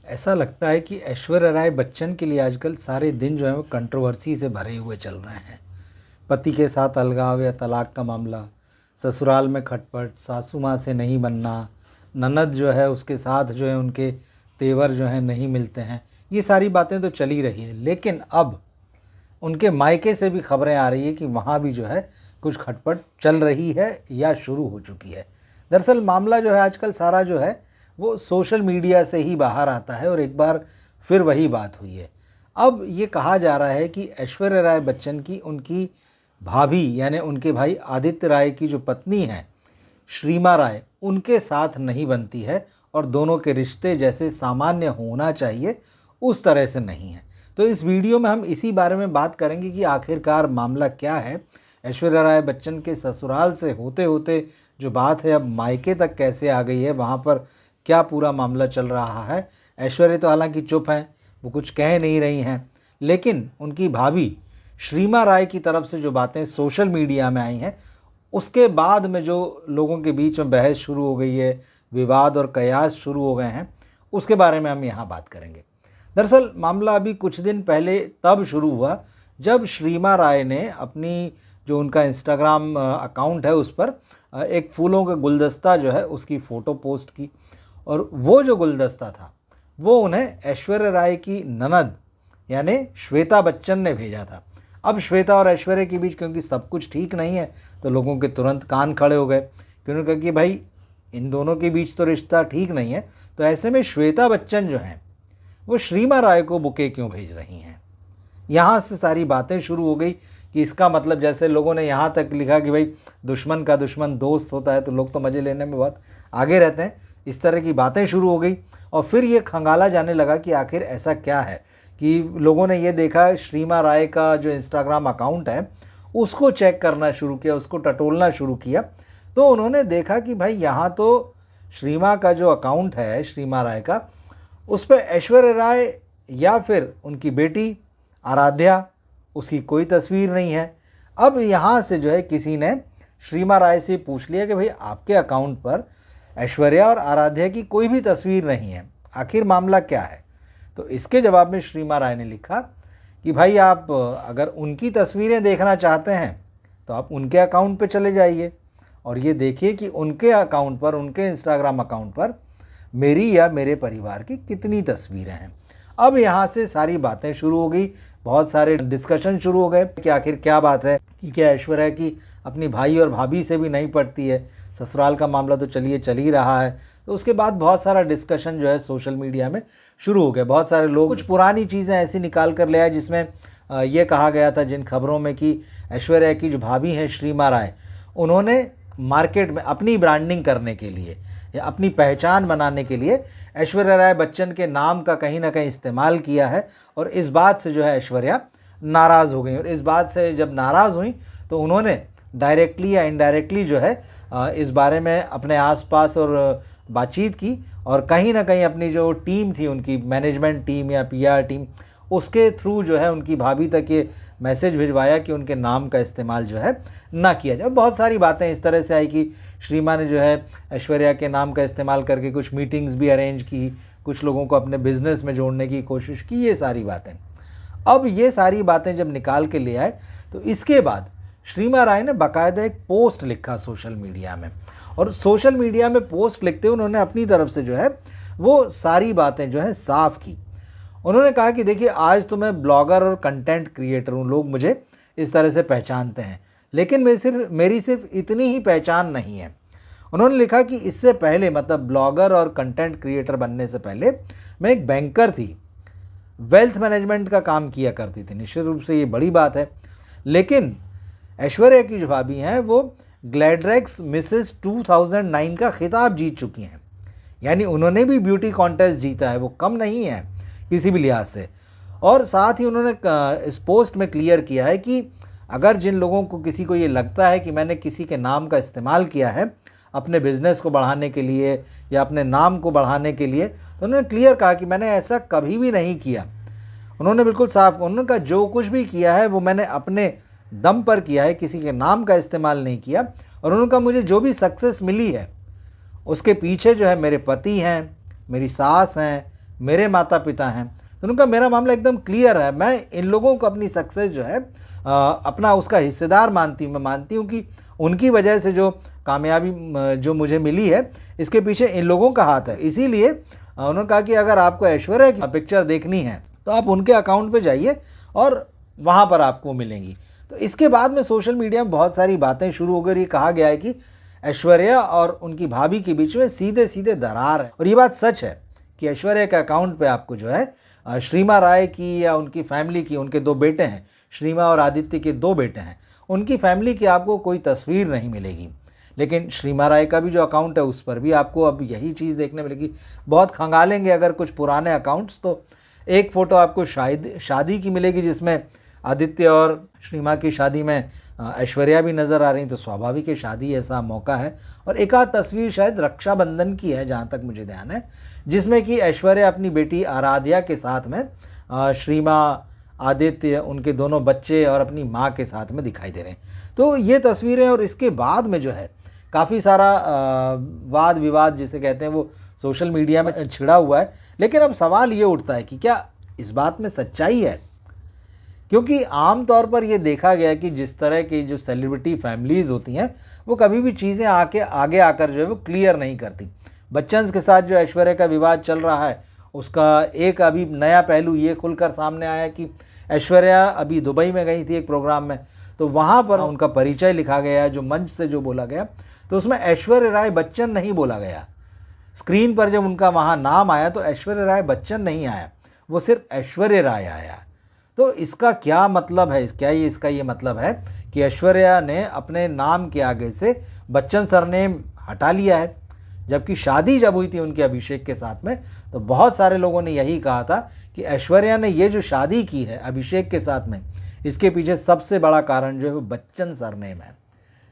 ऐसा लगता है कि ऐश्वर्या राय बच्चन के लिए आजकल सारे दिन जो है वो कंट्रोवर्सी से भरे हुए चल रहे हैं। पति के साथ अलगाव या तलाक का मामला, ससुराल में खटपट, सासू माँ से नहीं बनना, ननद जो है उसके साथ जो है उनके तेवर जो हैं नहीं मिलते हैं। ये सारी बातें तो चली रही है, लेकिन अब उनके मायके से भी खबरें आ रही है कि वहाँ भी जो है कुछ खटपट चल रही है या शुरू हो चुकी है। दरअसल मामला जो है आजकल सारा जो है वो सोशल मीडिया से ही बाहर आता है और एक बार फिर वही बात हुई है। अब ये कहा जा रहा है कि ऐश्वर्या राय बच्चन की उनकी भाभी यानी उनके भाई आदित्य राय की जो पत्नी है श्रीमा राय, उनके साथ नहीं बनती है और दोनों के रिश्ते जैसे सामान्य होना चाहिए उस तरह से नहीं है। तो इस वीडियो में हम इसी बारे में बात करेंगे कि आखिरकार मामला क्या है, ऐश्वर्या राय बच्चन के ससुराल से होते होते जो बात है अब मायके तक कैसे आ गई है, वहाँ पर क्या पूरा मामला चल रहा है। ऐश्वर्या तो हालांकि चुप हैं, वो कुछ कह नहीं रही हैं, लेकिन उनकी भाभी श्रीमा राय की तरफ से जो बातें सोशल मीडिया में आई हैं, उसके बाद में जो लोगों के बीच में बहस शुरू हो गई है, विवाद और कयास शुरू हो गए हैं, उसके बारे में हम यहाँ बात करेंगे। दरअसल मामला अभी कुछ दिन पहले तब शुरू हुआ जब श्रीमा राय ने अपनी जो उनका इंस्टाग्राम अकाउंट है उस पर एक फूलों का गुलदस्ता जो है उसकी फ़ोटो पोस्ट की, और वो जो गुलदस्ता था वो उन्हें ऐश्वर्या राय की ननद यानी श्वेता बच्चन ने भेजा था। अब श्वेता और ऐश्वर्या के बीच क्योंकि सब कुछ ठीक नहीं है तो लोगों के तुरंत कान खड़े हो गए, क्योंकि कहा कि भाई इन दोनों के बीच तो रिश्ता ठीक नहीं है, तो ऐसे में श्वेता बच्चन जो हैं वो श्रीमा राय को बुके क्यों भेज रही हैं। यहाँ से सारी बातें शुरू हो गई कि इसका मतलब, जैसे लोगों ने यहाँ तक लिखा कि भाई दुश्मन का दुश्मन दोस्त होता है, तो लोग तो मज़े लेने में बहुत आगे रहते हैं। इस तरह की बातें शुरू हो गई और फिर ये खंगाला जाने लगा कि आखिर ऐसा क्या है कि लोगों ने ये देखा श्रीमा राय का जो इंस्टाग्राम अकाउंट है उसको चेक करना शुरू किया, उसको टटोलना शुरू किया, तो उन्होंने देखा कि भाई यहाँ तो श्रीमा का जो अकाउंट है श्रीमा राय का, उस पर ऐश्वर्या राय या फिर उनकी बेटी आराध्या, उसकी कोई तस्वीर नहीं है। अब यहाँ से जो है किसी ने श्रीमा राय से पूछ लिया कि भाई आपके अकाउंट पर ऐश्वर्या और आराध्या की कोई भी तस्वीर नहीं है, आखिर मामला क्या है। तो इसके जवाब में श्रीमा राय ने लिखा कि भाई आप अगर उनकी तस्वीरें देखना चाहते हैं तो आप उनके अकाउंट पे चले जाइए और ये देखिए कि उनके अकाउंट पर, उनके इंस्टाग्राम अकाउंट पर मेरी या मेरे परिवार की कितनी तस्वीरें हैं। अब यहाँ से सारी बातें शुरू हो गई, बहुत सारे डिस्कशन शुरू हो गए कि आखिर क्या बात है कि क्या ऐश्वर्या की अपनी भाई और भाभी से भी नहीं पड़ती है, ससुराल का मामला तो चलिए चल ही रहा है। तो उसके बाद बहुत सारा डिस्कशन जो है सोशल मीडिया में शुरू हो गया। बहुत सारे लोग कुछ पुरानी चीज़ें ऐसी निकाल कर ले आए जिसमें ये कहा गया था जिन खबरों में कि ऐश्वर्या की जो भाभी हैं श्रीमा राय, उन्होंने मार्केट में अपनी ब्रांडिंग करने के लिए या अपनी पहचान बनाने के लिए ऐश्वर्या राय बच्चन के नाम का कहीं ना कहीं इस्तेमाल किया है, और इस बात से जो है ऐश्वर्या नाराज़ हो गई। और इस बात से जब नाराज़ हुई तो उन्होंने डायरेक्टली या इनडायरेक्टली जो है इस बारे में अपने आसपास और बातचीत की, और कहीं ना कहीं अपनी जो टीम थी, उनकी मैनेजमेंट टीम या पीआर टीम, उसके थ्रू जो है उनकी भाभी तक ये मैसेज भिजवाया कि उनके नाम का इस्तेमाल जो है ना किया जाए। बहुत सारी बातें इस तरह से आई कि श्रीमा ने जो है ऐश्वर्या के नाम का इस्तेमाल करके कुछ मीटिंग्स भी अरेंज की, कुछ लोगों को अपने बिजनेस में जोड़ने की कोशिश की, ये सारी बातें। अब ये सारी बातें जब निकाल के ले आए तो इसके बाद श्रीमा राय ने बाकायदा एक पोस्ट लिखा सोशल मीडिया में, और सोशल मीडिया में पोस्ट लिखते हुए उन्होंने अपनी तरफ से जो है वो सारी बातें जो है साफ की। उन्होंने कहा कि देखिए आज तो मैं ब्लॉगर और कंटेंट क्रिएटर हूँ, लोग मुझे इस तरह से पहचानते हैं, लेकिन मेरी सिर्फ इतनी ही पहचान नहीं है। उन्होंने लिखा कि इससे पहले, मतलब ब्लॉगर और कंटेंट क्रिएटर बनने से पहले, मैं एक बैंकर थी, वेल्थ मैनेजमेंट का काम किया करती थी। निश्चित रूप से ये बड़ी बात है, लेकिन ऐश्वर्या की जो भाभी हैं वो ग्लैडरेक्स मिसेस 2009 का खिताब जीत चुकी हैं, यानी उन्होंने भी ब्यूटी कॉन्टेस्ट जीता है, वो कम नहीं है किसी भी लिहाज से। और साथ ही उन्होंने इस पोस्ट में क्लियर किया है कि अगर जिन लोगों को, किसी को ये लगता है कि मैंने किसी के नाम का इस्तेमाल किया है अपने बिज़नेस को बढ़ाने के लिए या अपने नाम को बढ़ाने के लिए, तो उन्होंने क्लियर कहा कि मैंने ऐसा कभी भी नहीं किया। उन्होंने बिल्कुल साफ, उन्होंने कहा जो कुछ भी किया है वो मैंने अपने दम पर किया है, किसी के नाम का इस्तेमाल नहीं किया। और उन्होंने कहा मुझे जो भी सक्सेस मिली है उसके पीछे जो है मेरे पति हैं, मेरी सास हैं, मेरे माता पिता हैं। तो उनका मेरा मामला एकदम क्लियर है। मैं इन लोगों को अपनी सक्सेस जो है अपना उसका हिस्सेदार मानती हूँ। मैं मानती हूँ कि उनकी वजह से जो कामयाबी जो मुझे मिली है, इसके पीछे इन लोगों का हाथ है। इसीलिए उन्होंने कहा कि अगर आपको ऐश्वर्या की पिक्चर देखनी है तो आप उनके अकाउंट पे जाइए और वहाँ पर आपको मिलेंगी। तो इसके बाद में सोशल मीडिया में बहुत सारी बातें शुरू हो गई। ये कहा गया है कि ऐश्वर्या और उनकी भाभी के बीच में सीधे सीधे दरार है। और ये बात सच है कि ऐश्वर्या के अकाउंट पे आपको जो है श्रीमा राय की या उनकी फैमिली की, उनके 2 बेटे हैं, श्रीमा और आदित्य के 2 बेटे हैं, उनकी फैमिली की आपको कोई तस्वीर नहीं मिलेगी। लेकिन श्रीमा राय का भी जो अकाउंट है उस पर भी आपको अब यही चीज़ देखने मिलेगी। बहुत खंगालेंगे अगर कुछ पुराने अकाउंट्स तो एक फ़ोटो आपको शादी की मिलेगी, जिसमें आदित्य और श्रीमा की शादी में ऐश्वर्या भी नज़र आ रही। तो स्वाभाविक है, शादी ऐसा मौका है। और एक आध तस्वीर शायद रक्षाबंधन की है जहाँ तक मुझे ध्यान है, जिसमें कि ऐश्वर्या अपनी बेटी आराध्या के साथ में श्रीमा, आदित्य, उनके दोनों बच्चे और अपनी माँ के साथ में दिखाई दे रहे हैं। तो ये तस्वीरें, और इसके बाद में जो है काफ़ी सारा वाद विवाद जिसे कहते हैं वो सोशल मीडिया में छिड़ा हुआ है। लेकिन अब सवाल ये उठता है कि क्या इस बात में सच्चाई है? क्योंकि आम तौर पर ये देखा गया है कि जिस तरह की जो सेलिब्रिटी फैमिलीज़ होती हैं वो कभी भी चीज़ें आगे आकर जो है वो क्लियर नहीं करती। बच्चन के साथ जो ऐश्वर्या का विवाद चल रहा है उसका एक अभी नया पहलू ये खुलकर सामने आया कि ऐश्वर्या अभी दुबई में गई थी एक प्रोग्राम में, तो वहाँ पर उनका परिचय लिखा गया, जो मंच से जो बोला गया तो उसमें ऐश्वर्या राय बच्चन नहीं बोला गया। स्क्रीन पर जब उनका वहाँ नाम आया तो ऐश्वर्या राय बच्चन नहीं आया, वो सिर्फ ऐश्वर्या राय आया। तो इसका क्या मतलब है? क्या ये इसका ये मतलब है कि ऐश्वर्या ने अपने नाम के आगे से बच्चन सरनेम हटा लिया है? जबकि शादी जब हुई थी उनके अभिषेक के साथ में तो बहुत सारे लोगों ने यही कहा था कि ऐश्वर्या ने ये जो शादी की है अभिषेक के साथ में, इसके पीछे सबसे बड़ा कारण जो है वो बच्चन सरनेम है,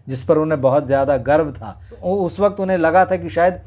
जिस पर उन्हें बहुत ज़्यादा गर्व था। उस वक्त उन्हें लगा था कि शायद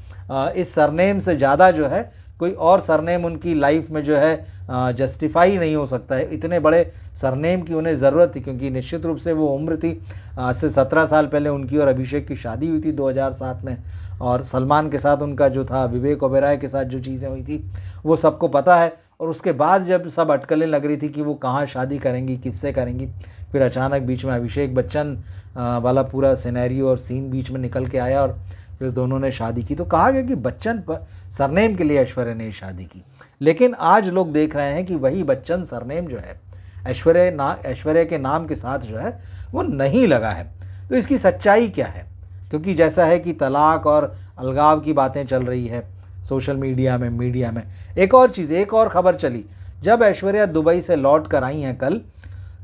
इस सरनेम से ज़्यादा जो है कोई और सरनेम उनकी लाइफ में जो है जस्टिफाई नहीं हो सकता है। इतने बड़े सरनेम की उन्हें ज़रूरत थी, क्योंकि निश्चित रूप से वो उम्र थी। आज से 17 साल पहले उनकी और अभिषेक की शादी हुई थी 2007 में, और सलमान के साथ उनका जो था, विवेक ओबेरॉय के साथ जो चीज़ें हुई थी वो सबको पता है। और उसके बाद जब सब अटकलें लग रही थी कि वो कहाँ शादी करेंगी, किससे करेंगी, फिर अचानक बीच में अभिषेक बच्चन वाला पूरा सिनेरियो और सीन बीच में निकल के आया और फिर दोनों ने शादी की। तो कहा गया कि बच्चन सरनेम के लिए ऐश्वर्या ने शादी की। लेकिन आज लोग देख रहे हैं कि वही बच्चन सरनेम जो है ऐश्वर्या के नाम के साथ जो है वो नहीं लगा है। तो इसकी सच्चाई क्या है? क्योंकि जैसा है कि तलाक और अलगाव की बातें चल रही है सोशल मीडिया में, मीडिया में। एक और चीज़, एक और खबर चली, जब ऐश्वर्या दुबई से लौट कर आई हैं कल,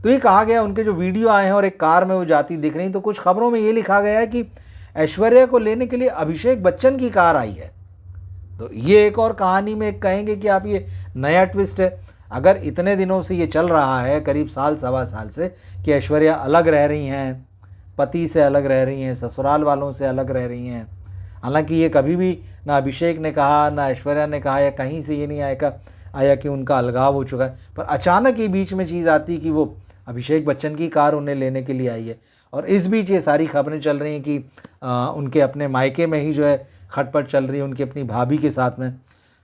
तो ये कहा गया, उनके जो वीडियो आए हैं और एक कार में वो जाती दिख रही, तो कुछ खबरों में ये लिखा गया है कि ऐश्वर्या को लेने के लिए अभिषेक बच्चन की कार आई है। तो ये एक और कहानी में एक कहेंगे कि आप ये नया ट्विस्ट है। अगर इतने दिनों से ये चल रहा है, करीब साल सवा साल से, कि ऐश्वर्या अलग रह रही हैं, पति से अलग रह रही हैं, ससुराल वालों से अलग रह रही हैं, हालांकि ये कभी भी ना अभिषेक ने कहा ना ऐश्वर्या ने कहा या कहीं से ये नहीं आया कि उनका अलगाव हो चुका है, पर अचानक ये बीच में चीज़ आती कि वो अभिषेक बच्चन की कार उन्हें लेने के लिए आई है। और इस बीच ये सारी खबरें चल रही हैं कि उनके अपने मायके में ही जो है खटपट चल रही है उनकी अपनी भाभी के साथ में।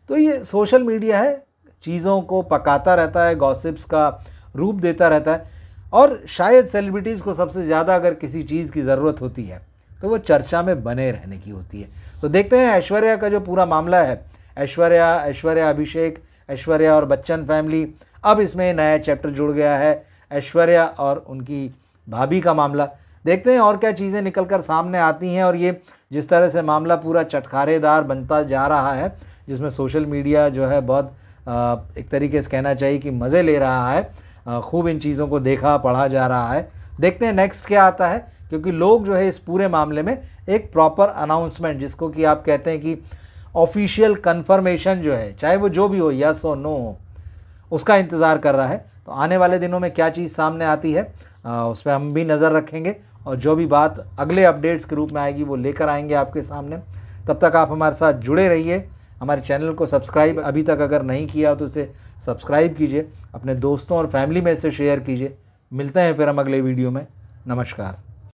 तो ये सोशल मीडिया है, चीज़ों को पकाता रहता है, गॉसिप्स का रूप देता रहता है। और शायद सेलिब्रिटीज़ को सबसे ज़्यादा अगर किसी चीज़ की ज़रूरत होती है तो वो चर्चा में बने रहने की होती है। तो देखते हैं ऐश्वर्या का जो पूरा मामला है, ऐश्वर्या अभिषेक, ऐश्वर्या और बच्चन फैमिली, अब इसमें नया चैप्टर जुड़ गया है, ऐश्वर्या और उनकी भाभी का मामला। देखते हैं और क्या चीज़ें निकल कर सामने आती हैं। और ये जिस तरह से मामला पूरा चटखारेदार बनता जा रहा है, जिसमें सोशल मीडिया जो है बहुत एक तरीके से कहना चाहिए कि मज़े ले रहा है, खूब इन चीज़ों को देखा पढ़ा जा रहा है। देखते हैं नेक्स्ट क्या आता है, क्योंकि लोग जो है इस पूरे मामले में एक प्रॉपर अनाउंसमेंट, जिसको कि आप कहते हैं कि ऑफिशियल कन्फर्मेशन जो है, चाहे वो जो भी हो, यस और नो हो, उसका इंतज़ार कर रहा है। तो आने वाले दिनों में क्या चीज़ सामने आती है उस पर हम भी नज़र रखेंगे, और जो भी बात अगले अपडेट्स के रूप में आएगी वो लेकर आएंगे आपके सामने। तब तक आप हमारे साथ जुड़े रहिए। हमारे चैनल को सब्सक्राइब अभी तक अगर नहीं किया तो इसे सब्सक्राइब कीजिए, अपने दोस्तों और फैमिली में इसे शेयर कीजिए। मिलते हैं फिर हम अगले वीडियो में। नमस्कार।